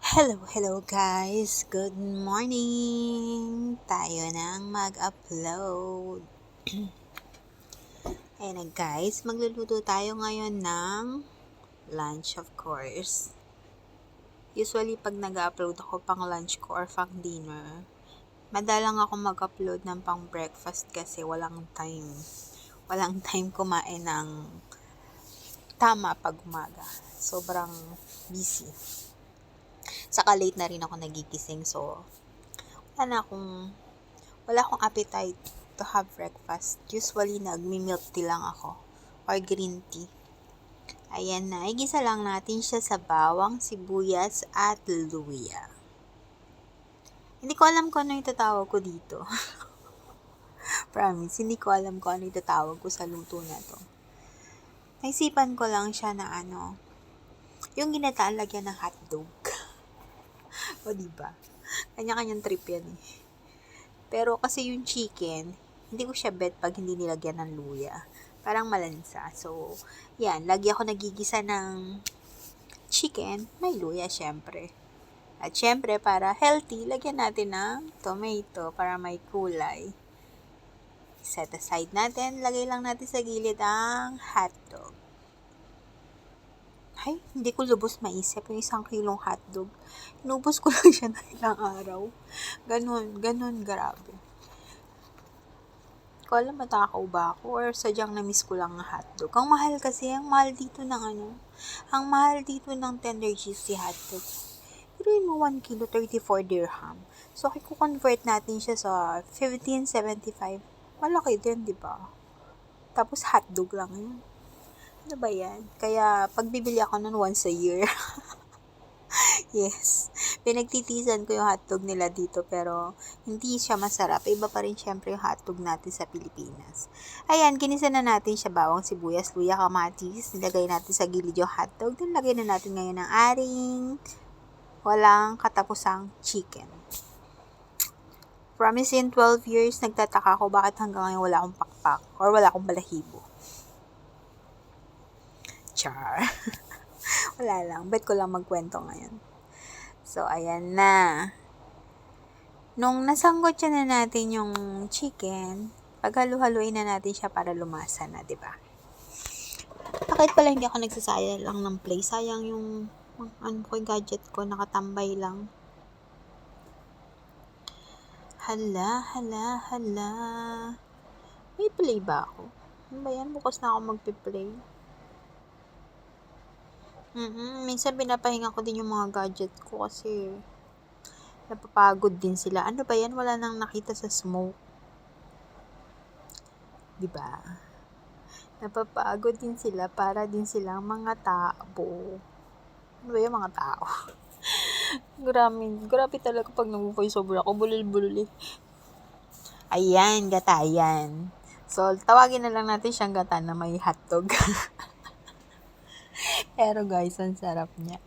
Hello guys! Good morning! Tayo nang mag-upload. Ayan na guys, magluluto tayo ngayon ng lunch of course. Usually pag nag-upload ako pang lunch ko or pang dinner, madalang ako mag-upload ng pang breakfast kasi walang time. Walang time kumain ng tama pag umaga. Sobrang busy. Saka late na rin ako nagigising, so wala akong appetite to have breakfast. Usually, nagmi-milk tea lang ako or green tea. Ayan na, igisa lang natin siya sa bawang, sibuyas, at luya. Hindi ko alam kung ano yung tatawag ko dito. Promise, hindi ko alam kung ano yung tatawag ko sa luto na to. Naisipan ko lang siya na yung ginataan lagyan ng hotdog. O diba? Kanya-kanyang trip yan eh. Pero kasi yung chicken, hindi ko siya bet pag hindi nilagyan ng luya. Parang malansa. So, yan. Lagi ako nagigisa ng chicken, may luya syempre. At syempre, para healthy, lagyan natin ng tomato para may kulay. Set aside natin. Lagay lang natin sa gilid ang hotdog. Ay, hindi ko lubos maisip yung 1 kilong hotdog. Inubos ko lang siya ng ilang araw. Ganon, grabe. Ko alam matakaw ba ako or sadyang na-miss ko lang ang hotdog. Ang mahal dito ng tender juicy hotdog. Pero mo 1 kilo, 34 dirham. So, i-convert natin siya sa 15.75. Malaki din, di ba? Tapos hotdog lang yun. Ano ba yan? Kaya, pagbibili ako nun once a year. Yes. Pinagtitisan ko yung hotdog nila dito pero hindi siya masarap. Iba pa rin syempre yung hotdog natin sa Pilipinas. Ayan, ginisa na natin siya bawang, sibuyas, luya, kamatis. Nilagay natin sa gilid yung hotdog. Then lagay na natin ngayon ng aring walang katapusang chicken. Promise in 12 years, nagtataka ko bakit hanggang ngayon wala akong pakpak or wala akong balahibo. Char. Wala lang. Bet ko lang magkwento ngayon. So, ayan na. Nung nasanggot siya na natin yung chicken, paghalu-haluin na natin siya para lumasa na, di ba? Bakit pala hindi ako nagsasaya lang ng play? Sayang yung yung gadget ko, nakatambay lang. Hala. May play ba ako? Ano ba yan? Bukas na ako magpi-play. Minsan pinapahinga ko din yung mga gadget ko kasi napapagod din sila. Ano ba yan? Wala nang nakita sa smoke. Diba? Napapagod din sila para din silang mga tao. Ano ba yung mga tao? Grabe talaga pag nag-voice over ako. Bulol-bulol eh. Ayan, gatayan. So, tawagin na lang natin siyang gata na may hotdog. Pero guys, ang sarap niya.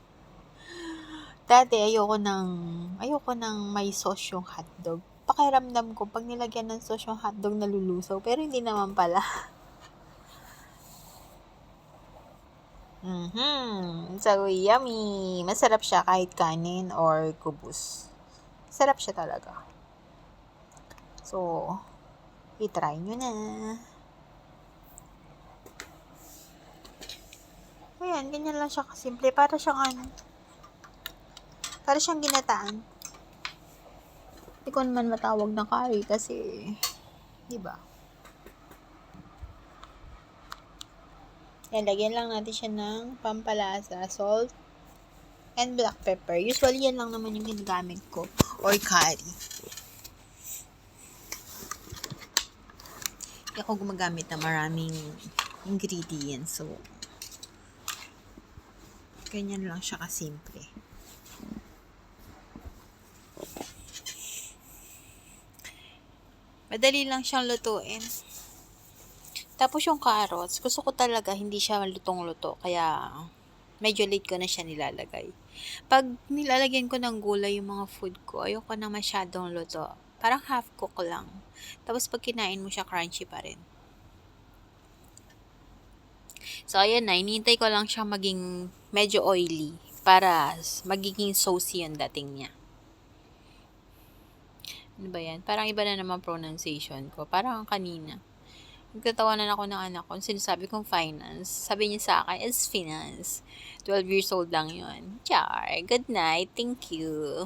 Dati, ayoko ng may sauce yung hotdog. Pakiramdam ko, pag nilagyan ng sauce yung hotdog, nalulusaw. Pero hindi naman pala. So, yummy! Masarap siya kahit kanin or kubus. Sarap siya talaga. So, i-try nyo na. Ayan, ganyan lang siya kasimple. Para siyang ginataan. Hindi ko naman matawag na curry kasi, di ba? Yan, lagyan lang natin siya ng pampalasa, salt, and black pepper. Usually, yan lang naman yung ginagamit ko. Or curry. Hindi ako gumagamit na maraming ingredients. So, ganyan lang siya kasimple. Madali lang siyang lutuin. Tapos yung carrots, gusto ko talaga hindi siya lutong-luto. Kaya, medyo late ko na siya nilalagay. Pag nilalagyan ko ng gulay yung mga food ko, ayoko na masyadong luto. Parang half cook lang. Tapos pag kinain mo siya, crunchy pa rin. So, ayan na. Inintay ko lang siya maging medyo oily para magiging saucy yung dating niya. Ano ba yan? Parang iba na naman pronunciation ko. Parang kanina. Nagtatawanan ako ng anak ko. Sinasabi kong finance. Sabi niya sa akin, it's finance. 12 years old lang yun. Char. Good night. Thank you.